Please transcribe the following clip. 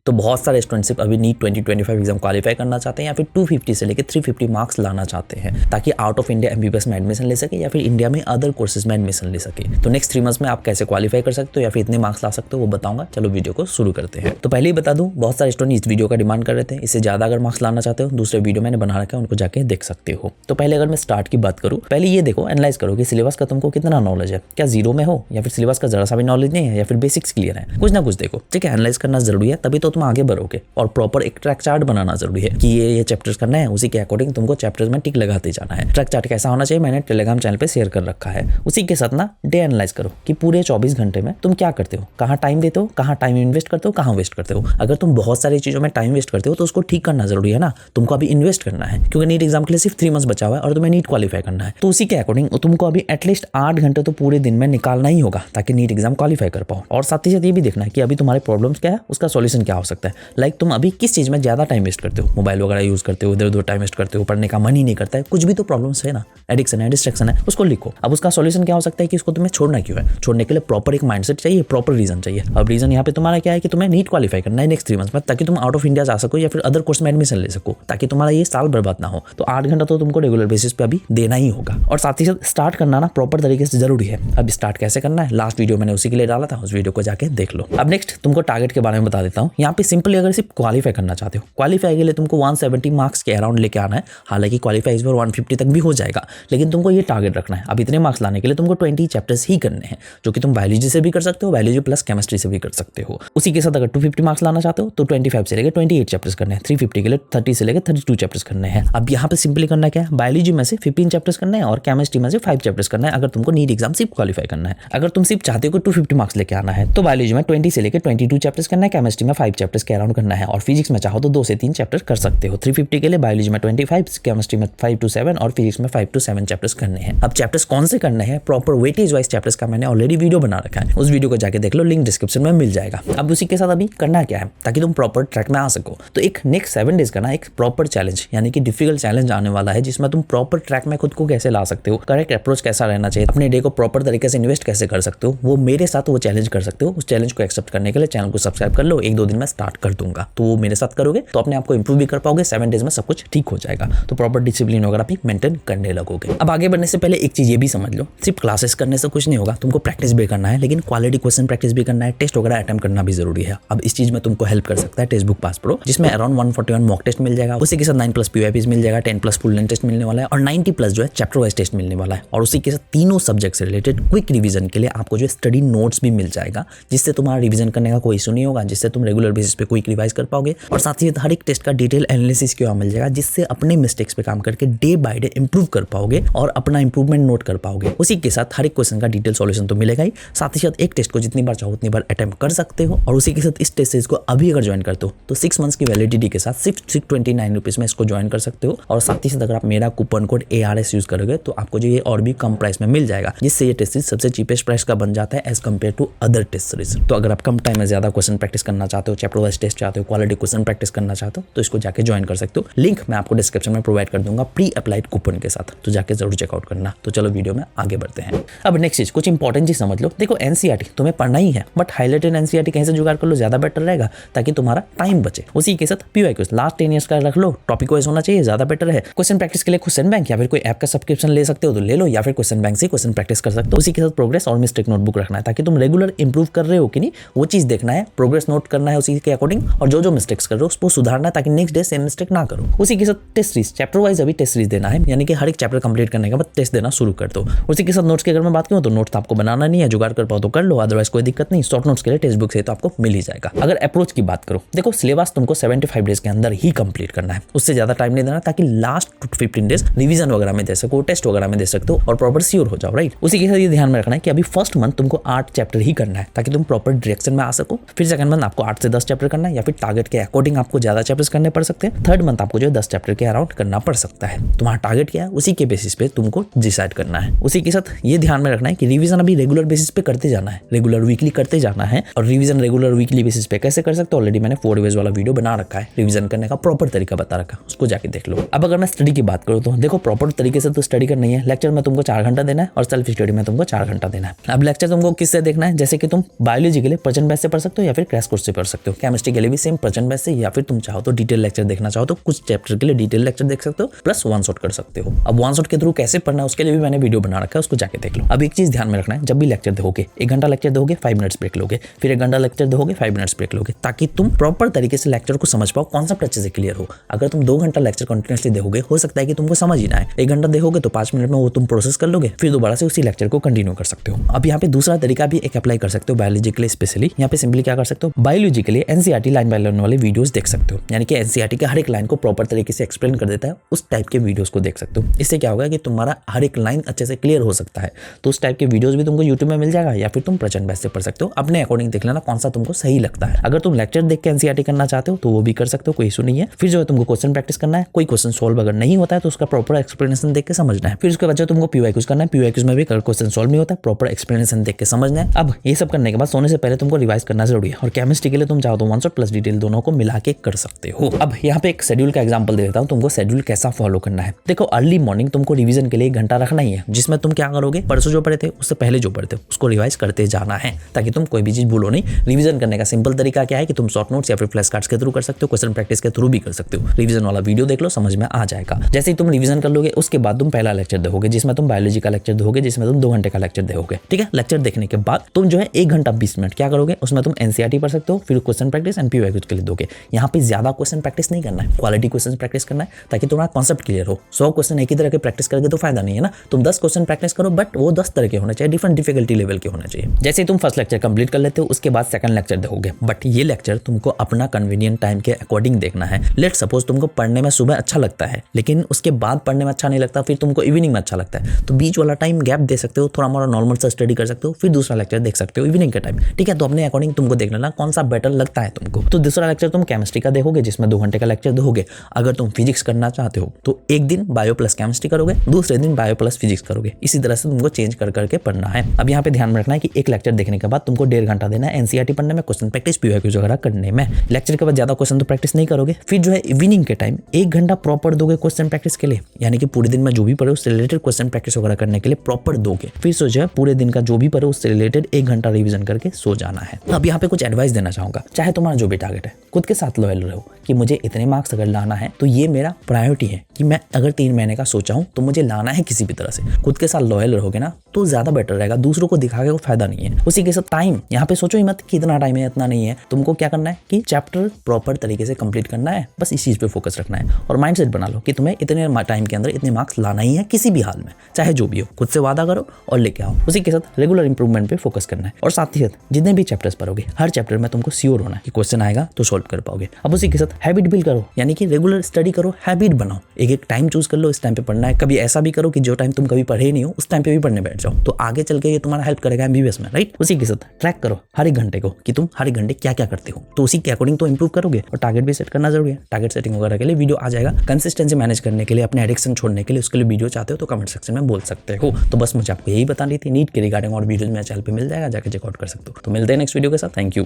तो बहुत सारे स्टूडेंट सिर्फ अभी नीट 2025 एग्जाम क्वालिफाई करना चाहते हैं या फिर 250 से लेकर 350 मार्क्स लाना चाहते हैं ताकि आउट ऑफ इंडिया एमबीबीएस में एडमिशन ले सके या फिर इंडिया में अदर कोर्सेज में एडमिशन ले सके। तो नेक्स्ट 3 मंथ्स में आप कैसे क्वालिफाई कर सकते हो या फिर इतने मार्क्स ला सकते हो वो बताऊंगा। चलो वीडियो को शुरू करते हैं। तो पहले ही बता दूं, बहुत सारे स्टूडेंट इस वीडियो का डिमांड कर रहे थे, इससे ज्यादा अगर मार्क्स लाना चाहते हो दूसरे वीडियो मैंने बना रखा है, उनको जाके देख सकते हो। तो पहले अगर मैं स्टार्ट की बात करूँ, पहले ये देखो, एनालाइज करो कि सिलेबस का तुमको कितना नॉलेज है, क्या जीरो में हो या फिर सिलेबस का जरा सा भी नॉलेज नहीं है या फिर बेसिक्स क्लियर है। कुछ ना कुछ देखो, ठीक है। एनालाइज करना जरूरी है, तभी तो तुम आगे बढ़ोगे। और प्रॉपर एक ट्रैक चार्ट बनाना जरूरी है कि ये चैप्टर्स करना है, उसी के अकॉर्डिंग तुमको चैप्टर्स में टिक लगाते जाना है। ट्रैक चार्ट कैसा होना चाहिए मैंने टेलीग्राम चैनल पे शेयर कर रखा है। उसी के साथ ना डे एनालाइज करो कि पूरे 24 घंटे में तुम क्या करते हो, कहाँ टाइम देते हो, कहाँ टाइम इन्वेस्ट करते हो, कहाँ वेस्ट करते हो। अगर तुम बहुत सारी चीजों में टाइम वेस्ट करते हो तो उसको ठीक करना जरूरी है ना। तुमको अभी इन्वेस्ट करना है क्योंकि नीट एग्जाम के लिए सिर्फ 3 मंथ्स बचा हुआ है और तुम्हें नीट क्वालिफाई करना है। तो उसी के अकॉर्डिंग तुमको अभी एटलीस्ट 8 घंटे तो पूरे दिन में निकालना ही होगा ताकि नीट एग्जाम क्वालिफाई कर पाओ। और साथ ही साथ ये भी देखना है कि अभी तुम्हारे प्रॉब्लम्स क्या है, उसका सॉल्यूशन क्या हो सकता है। लाइक तुम अभी किस चीज में ज्यादा टाइम वेस्ट करते हो, मोबाइल वगैरह यूज करते हो, इधर उधर टाइम वेस्ट करते हो, पढ़ने का मन ही नहीं करता है, कुछ भी तो प्रॉब्लम्स है ना, एडिक्शन है, डिस्ट्रैक्शन है, उसको लिखो। अब उसका सॉल्यूशन क्या हो सकता है कि इसको तुम्हें छोड़ना क्यों है। छोड़ने के लिए प्रॉपर एक माइंडसेट चाहिए, प्रॉपर रीजन चाहिए। अब रीजन यहाँ पे तुम्हारा क्या है कि तुम्हें नीट क्वालिफाई करना है नेक्स्ट 3 मंथ्स में ताकि तुम आउट ऑफ इंडिया जा सको या फिर अदर कोर्स में एडमिशन ले सको, ताकि तुम्हारा ये साल बर्बाद ना हो। तो 8 घंटा तो तुमको रेगुलर बेसिस पे अभी देना ही होगा। और साथ ही साथ स्टार्ट करना ना प्रॉपर तरीके से जरूरी है। अब स्टार्ट कैसे करना है, लास्ट वीडियो मैंने उसी के लिए डाला था, उस वीडियो को जाके देख लो। अब नेक्स्ट तुमको टारगेट के बारे में बता देता हूँ। यहाँ पे सिंपली अगर सिर्फ क्वालिफाई करना चाहते हो, क्वालिफाई के लिए तुमको 170 मार्क्स के अराउंड लेके आना है। हालांकि क्वालिफाई इस बार 150 तक भी हो जाएगा, लेकिन तुमको ये टारगेट रखना है। अब इतने मार्क्स लाने के लिए तुमको 20 चैप्टर्स ही करने हैं, जो कि तुम बायोलॉजी से भी कर सकते हो, बायोलॉजी प्लस केमिस्ट्री से भी कर सकते हो। उसी के साथ अगर 250 मार्क्स लाना चाहते हो तो 25 से लेकर 28 चैप्टर्स करने हैं। 350 के लिए 30 से लेकर 32 चैप्टर्स करने हैं। अब यहाँ पे सिंपली करना क्या है, बायोलॉजी में से 15 चैप्टर्स करने हैं और केमिस्ट्री में से 5 चैप्टर्स करना है अगर तुमको नीट एग्जाम सिर्फ क्वालिफाई करना है। अगर तुम सिर्फ चाहते हो कि 250 मार्क्स लेके आना है तो बायोलॉजी में 20 से लेकर 22 चैप्टर्स करना है, केमिस्ट्री में 5 चैप्टर्स के अराउंड करना है और फिजिक्स में चाहो तो 2 से 3 चैप्टर कर सकते हो। 350 के लिए बायोलॉजी में 25, केमिस्ट्री में 5 to 7 और फिजिक्स में 5 to 7 चैप्टर्स करने हैं। अब चैप्टर्स कौन से करने हैं, प्रॉपर वेटेज वाइज चैप्टर्स का मैंने ऑलरेडी वीडियो बना रखा है, उस वीडियो को जाके देख लो, लिंक डिस्क्रिप्शन में मिल जाएगा। अब उसी के साथ अभी करना क्या है ताकि तुम प्रॉपर ट्रैक में आ सको, तो एक नेक्स्ट 7 डेज का ना एक प्रॉपर चैलेंज यानी कि डिफिकल्ट चैलेंज आने वाला है, जिसमें तुम प्रॉपर ट्रैक में खुद को कैसे ला सकते हो, करेक्ट अप्रोच कैसा रहना चाहिए, अपने डे को प्रॉपर तरीके से इन्वेस्ट कैसे कर सकते हो, वो मेरे साथ वो चैलेंज कर सकते हो। उस चैलेंज को एक्सेप्ट करने के लिए चैनल को सब्सक्राइब कर लो, 1-2 दिन में स्टार्ट कर दूंगा, तो वो मेरे साथ करोगे तो अपने आप को इंप्रूव भी कर पाओगे। 7 डेज में सब कुछ ठीक हो जाएगा, तो प्रॉपर डिसिप्लिन वगैरह भी मेंटेन करने लगोगे। अब आगे बढ़ने से पहले एक चीज ये भी समझ लो, सिर्फ क्लासेस करने से कुछ नहीं होगा, तुमको प्रैक्टिस भी करना है, लेकिन क्वालिटी क्वेश्चन प्रैक्टिस भी करना है, टेस्ट वगैरह अटेम्प्ट करना भी जरूरी है। अब इस चीज में तुमको हेल्प कर सकता है टेस्ट बुक पास प्रो, जिसमें अराउंड 141 मॉक टेस्ट मिल जाएगा, उसी के साथ 9+ पीवाईपीज मिल जाएगा, 10+ फुल लेंथ टेस्ट मिलने वाला है और 90+ जो है चैप्टर वाइज टेस्ट मिलने वाला है। और उसी के साथ तीनों सब्जेक्ट से रिलेटेड क्विक रिवीजन के लिए आपको जो स्टडी नोट्स भी मिल जाएगा, जिससे तुम्हारा रिवीजन करने का कोई इशू नहीं होगा, जिससे तुम रेगुलर बेसिस पे क्विक रिवाइज कर पाओगे। और साथ ही साथ हर एक टेस्ट का डिटेल एनालिसिस क्यों मिल जाएगा, जिससे अपने मिस्टेक्स पे काम करके डे बाय डे इंप्रूव कर पाओगे और अपना इंप्रूवमेंट नोट कर पाओगे। उसी के साथ हर एक क्वेश्चन का डिटेल सॉल्यूशन तो मिलेगा ही, साथ ही साथ एक टेस्ट को जितनी बार चाहो उतनी बार अटेम्प्ट कर सकते हो। और उसी के साथ इस टेस्ट सीरीज को अभी अगर ज्वाइन करते हो तो 6 मंथ्स की वैलिडिटी के साथ सिर्फ 629 रुपीज में इसको ज्वाइन कर सकते हो। और साथ ही साथ अगर आप मेरा कूपन कोड ARS यूज करोगे तो आपको जो ये और भी कम प्राइस में मिल जाएगा, जिससे ये टेस्ट सीरीज सबसे चीपेस्ट प्राइस का बन जाता है as compare to other test series. तो अगर आप कम टाइम में ज्यादा क्वेश्चन प्रैक्टिस करना चाहते हो, चैप्टर वाइज टेस्ट चाहते हो, क्वालिटी क्वेश्चन प्रैक्टिस करना चाहते हो तो इसको जाके ज्वाइन कर सकते हो। लिंक मैं आपको डिस्क्रिप्शन में प्रोवाइड कर दूंगा प्री अप्लाइड कूपन के साथ, तो जाके जरूर चेकआउट करना। तो चलो वीडियो में आगे बढ़ते हैं। अब नेक्स्ट चीज कुछ इंपॉर्टेंट चीज समझ लो। देखो एनसीईआरटी तुम्हें पढ़ना ही है, बट हाईलाइटेड एनसीईआरटी कहीं से जुगाड़ कर लो, ज्यादा बेटर रहेगा ताकि तुम्हारा टाइम बचे। उसी के साथ पीवाईक्यूज लास्ट 10 ईयर्स का रख लो, टॉपिक वाइज होना चाहिए, ज्यादा बेटर है। क्वेश्चन प्रैक्टिस के लिए क्वेश्चन बैंक या फिर कोई ऐप का सब्सक्रिप्शन ले सकते हो तो ले लो, या फिर क्वेश्चन बैंक से क्वेश्चन प्रैक्टिस कर सकते हो। उसी के साथ प्रोग्रेस और मिस्टेक नोटबुक रखना है ताकि तुम रेगुलर इंप्रूव कर रहे हो कि नहीं वो चीज देखना है, प्रोग्रेस नोट करना है उसी के अकॉर्डिंग, और जो मिस्टेक्स कर रहे हो उसको सुधारना है ताकि नेक्स्ट डे सेम मिस्टेक ना करो। उसी के साथ टेस्ट सीरीज चैप्टर वाइज अभी टेस्ट सीरीज देना है, यानी कि हर एक चैप्टर कंप्लीट करने के बाद टेस्ट देना शुरू कर दो। उसी के साथ नोट्स की अगर मैं बात करूं तो नोट्स आपको बनाना नहीं है, जुगाड़ कर पाओ तो कर लो, अदरवाइज कोई दिक्कत नहीं। शॉर्ट नोट्स के लिए टेक्स्ट बुक से तो आपको मिल ही जाएगा। अगर अप्रोच की बात करो, देखो सिलेबस तुमको 75 डेज के अंदर ही कंप्लीट करना है, उससे ज्यादा टाइम नहीं देना ताकि लास्ट 15 डेज रिवीजन वगैरह में दे सको, टेस्ट वगैरह में दे सकते हो और प्रॉपर श्योर हो जाओ, राइट। उसी के साथ ये ध्यान में रखना है कि अभी फर्स्ट मंथ तुमको 8 चैप्टर ही करना है ताकि तुम प्रॉपर डायरेक्शन में आ सको। फिर सेकंड मंथ आपको 8 से 10 चैप्टर करना है, या फिर टारगेट के अकॉर्डिंग आपको ज्यादा चैप्टर्स करने पड़ सकते हैं। थर्ड मंथ आपको जो 10 चैप्टर के अराउंड करना पड़ सकता है। तुम्हारा टारगेट क्या है उसी के बेसिस पे तुमको डिसाइड करना है। उसी के साथ ये ध्यान में रखना है कि रिवीजन अभी रेगुलर बेसिस पे करते जाना है, रेगुलर वीकली करते जाना है। और रिवीजन रेगुलर वीकली बेसिस पे कैसे कर सकते हो, ऑलरेडी मैंने 4 डेज वाला वीडियो बना रखा है, रिवीजन करने का प्रॉपर तरीका बता रखा है, उसको जाके देख लो। अब अगर मैं स्टडी की बात करूँ तो देखो प्रॉपर तरीके से तो स्टडी करनी है। लेक्चर में तुमको 4 घंटा देना है और सेल्फ स्टडी में तुमको 4 घंटा देना है। अब लेक्चर तुमको किससे देखना है, जैसे कि तुम बायोलॉजी के लिए प्रेजेंट बैच से पढ़ सकते हो या फिर क्रैश कोर्स से पढ़ सकते सकते हो। केमिस्ट्री के लिए भी सेम प्रचंड बैच से, या फिर तुम चाहो तो डिटेल लेक्चर देखना चाहो तो कुछ चैप्टर के लिए डिटेल लेक्चर देख सकते हो, प्लस वन शॉट कर सकते हो। अब वन शॉट के थ्रू कैसे पढ़ना है उसके लिए भी मैंने वीडियो बना रखा है, उसको जाके देख लो। अब एक चीज ध्यान में रखना है, जब भी लेक्चर देखोगे 1 घंटा लेक्चर देखोगे 5 मिनट्स ब्रेक लोगे, फिर 1 घंटा लेक्चर देखोगे 5 मिनट्स ब्रेक लोगे, ताकि तुम प्रॉपर तरीके से लेक्चर को समझ पाओ, कॉन्सेप्ट अच्छे से क्लियर हो। अगर तुम 2 घंटा लेक्चर कंटिन्यूअसली देखोगे, हो सकता है कि तुमको समझ ही ना आए। 1 घंटा देखोगे तो 5 मिनट में वो तुम प्रोसेस कर लोगे, फिर दोबारा से उसी लेक्चर को कंटिन्यू कर सकते हो। अब यहाँ पे दूसरा तरीका भी एक अप्लाई कर सकते हो बायोलॉजी के लिए स्पेशली। यहाँ पे सिंपली क्या कर सकते हो, बायोलॉजी के लिए एनसीईआरटी लाइन बाय लाइन वाले वीडियोस देख सकते हो, यानी कि एनसीईआरटी के हर एक लाइन को प्रॉपर तरीके से एक्सप्लेन कर देता है, उस टाइप के वीडियोस को देख सकते हो। इससे क्या होगा कि तुम्हारा हर एक लाइन अच्छे से क्लियर हो सकता है। तो उस टाइप के वीडियोस भी तुमको यूट्यूब में मिल जाएगा, या फिर तुम प्रचंड बैच से पढ़ सकते हो। अपने अकॉर्डिंग देख लेना कौन सा तुमको सही लगता है। अगर तुम लेक्चर देख के एनसीईआरटी करना चाहते हो तो वो भी कर सकते हो, कोई इशू नहीं है। फिर जो है तुमको क्वेश्चन प्रैक्टिस करना है, कोई क्वेश्चन सॉल्व अगर नहीं होता है तो उसका प्रॉपर एक्सप्लेनेशन देख के समझना है। फिर उसके बाद तुमको पीवाईक्यूज करना है, पीवाईक्यूज में भी अगर क्वेश्चन सॉल्व नहीं होता है प्रॉपर एक्सप्लेनेशन देख के समझना है। अब ये सब करने के बाद सोने से पहले तुमको रिवाइज करना जरूरी है, और केमिस्ट्री के लिए तुम चाहो तो वन शॉट प्लस डिटेल दोनों को मिला के कर सकते हो। अब यहाँ पे एक शेड्यूल का एग्जांपल दे देता हूँ, तुमको शेड्यूल कैसा फॉलो करना है। देखो अर्ली मॉर्निंग तुमको रिवीजन के लिए 1 घंटा रखना ही है, जिसमें तुम क्या करोगे, परसों जो पढ़े थे उससे पहले जो पढ़े थे उसको रिवाइज करते जाना है, ताकि तुम कोई भी चीज भूलो नहीं। रिवीजन करने का सिंपल तरीका क्या है कि तुम शॉर्ट नोट्स या फिर फ्लैश कार्ड्स के थ्रू कर सकते हो, क्वेश्चन प्रैक्टिस के थ्रू भी कर सकते हो। रिवीजन वाला वीडियो देख लो, समझ में आ जाएगा। जैसे ही तुम रिवीजन कर लोगे उसके बाद तुम पहला लेक्चर देखोगे, जिसमें तुम बायोलॉजी का लेक्चर देखोगे, जिसमें तुम 2 घंटे का लेक्चर देखोगे। ठीक है, लेक्चर देखने के बाद तुम जो है 1 घंटा 20 मिनट क्या करोगे, उसमें तुम एनसीईआरटी पढ़ सकते हो, फिर क्वेश्चन प्रैक्टिस एंड पीवाईक्यूज के लिए दोगे। यहाँ पे ज्यादा क्वेश्चन प्रैक्टिस नहीं करना है, क्वालिटी क्वेश्चन प्रैक्टिस करना है, ताकि तुम्हारा कॉन्सेप्ट क्लियर हो। 100 क्वेश्चन एक ही तरह के प्रैक्टिस करके तो फायदा नहीं है ना। तुम 10 क्वेश्चन प्रैक्टिस करो, बट वो 10 तरह के होने चाहिए, डिफरेंट डिफिकल्टी लेवल के होने चाहिए। जैसे तुम फर्स्ट लेक्चर कंप्लीट कर लेते हो उसके बाद सेकंड लेक्चर देखोगे, बट ये लेक्चर तुमको अपना कन्वीनियंट टाइम के अकॉर्डिंग देखना है। लेट सपोज तुमको पढ़ने में सुबह अच्छा लगता है, लेकिन उसके बाद पढ़ने में अच्छा नहीं लगता, फिर तुमको इवनिंग में अच्छा लगता है, तो बीच वाला टाइम गैप दे सकते हो, थोड़ा मोड़ा नॉर्मल सा स्टडी कर सकते हो, फिर दूसरा लेक्चर देख सकते हो इवनिंग के टाइम। ठीक है, तो अपने अकॉर्डिंग तुमको देख लेना कौन सा बेटर लगता है तुमको। तो दूसरा लेक्चर तुम केमिस्ट्री का देखोगे, जिसमें 2 घंटे का लेक्चर देखोगे। अगर तुम फिजिक्स करना चाहते हो तो एक दिन बायो प्लस केमिस्ट्री करोगे, दूसरे दिन बायो प्लस फिजिक्स करोगे। इसी तरह से तुमको चेंज कर करके पढ़ना है। अब यहाँ पे ध्यान में रखना है कि एक लेक्चर देखने के बाद तुमको 1.5 घंटा देना है एनसीईआरटी पढ़ने में, क्वेश्चन प्रैक्टिस पीवाईक्यूज वगैरह करने में। लेक्चर के बाद ज्यादा क्वेश्चन तो प्रैक्टिस नहीं करोगे। फिर जो है इवनिंग के टाइम 1 घंटा प्रॉपर दोगे क्वेश्चन प्रैक्टिस के लिए, यानी कि पूरे दिन में जो भी पढ़े उससे रिलेटेड क्वेश्चन प्रैक्टिस वगैरह करने के लिए प्रॉपर दोगे। फिर सो जो है पूरे दिन का जो भी पढ़े उससे रिलेटेड 1 घंटा रिवीजन करके सो जाना है। अब यहाँ पे कुछ एडवाइस देना चाहूंगा, चाहे तुम्हारा जो भी टारगेट है, खुद के साथ लॉयल रहो कि मुझे इतने मार्क्स अगर लाना है तो ये मेरा प्रायोरिटी है, कि मैं अगर 3 महीने का सोचा हूं तो मुझे लाना है किसी भी तरह से। खुद के साथ लॉयल रहोगे ना तो ज्यादा बेटर रहेगा, दूसरों को दिखा के कोई फायदा नहीं है। उसी के साथ टाइम, यहाँ पे सोचो ही मत कि इतना टाइम है इतना नहीं है। तुमको क्या करना है कि चैप्टर प्रॉपर तरीके से कंप्लीट करना है, बस इस चीज पे फोकस रखना है, और माइंडसेट बना लो कि तुम्हें इतने टाइम के अंदर इतने मार्क्स लाना ही है किसी भी हाल में, चाहे जो भी हो। खुद से वादा करो और लेके आओ। उसी के साथ रेगुलर इंप्रूवमेंट पे फोकस करना है, और साथ ही साथ जितने भी चैप्टर्स पढ़ोगे हर चैप्टर में तुमको श्योर होना है कि क्वेश्चन आएगा तो सॉल्व कर पाओगे। अब उसी के साथ हैबिट बिल्ड करो, यानी कि रेगुलर स्टडी करो, हैबिट बनाओ। एक टाइम चूज कर लो, इस टाइम पे पढ़ना है। कभी ऐसा भी करो कि जो टाइम तुम कभी पढ़े ही नहीं हो उस टाइम पे भी पढ़ने बैठ जाओ, तो आगे चल के ये तुम्हारा हेल्प करेगा एमबीबीएस में, राइट। उसी के साथ ट्रैक करो हर एक घंटे को कि तुम हर एक घंटे क्या क्या करते हो, तो उसी के अकॉर्डिंग तो इंप्रूव करोगे। और टारगेट भी सेट करना जरूरी है, टारगेट सेटिंग वगैरह के लिए वीडियो आ जाएगा। कंसिस्टेंसी मैनेज करने के लिए, अपने एडिक्शन छोड़ने के लिए, उसके लिए वीडियो चाहते हो तो कमेंट सेक्शन में बोल सकते हो। तो बस मुझे आपको यही बतानी थी, नीट के रिगार्डिंग और वीडियोज मेरे चैनल पे मिल जाएगा, जाकर चेकआउट कर सकते हो। तो मिलते हैं नेक्स्ट वीडियो के साथ। Thank you.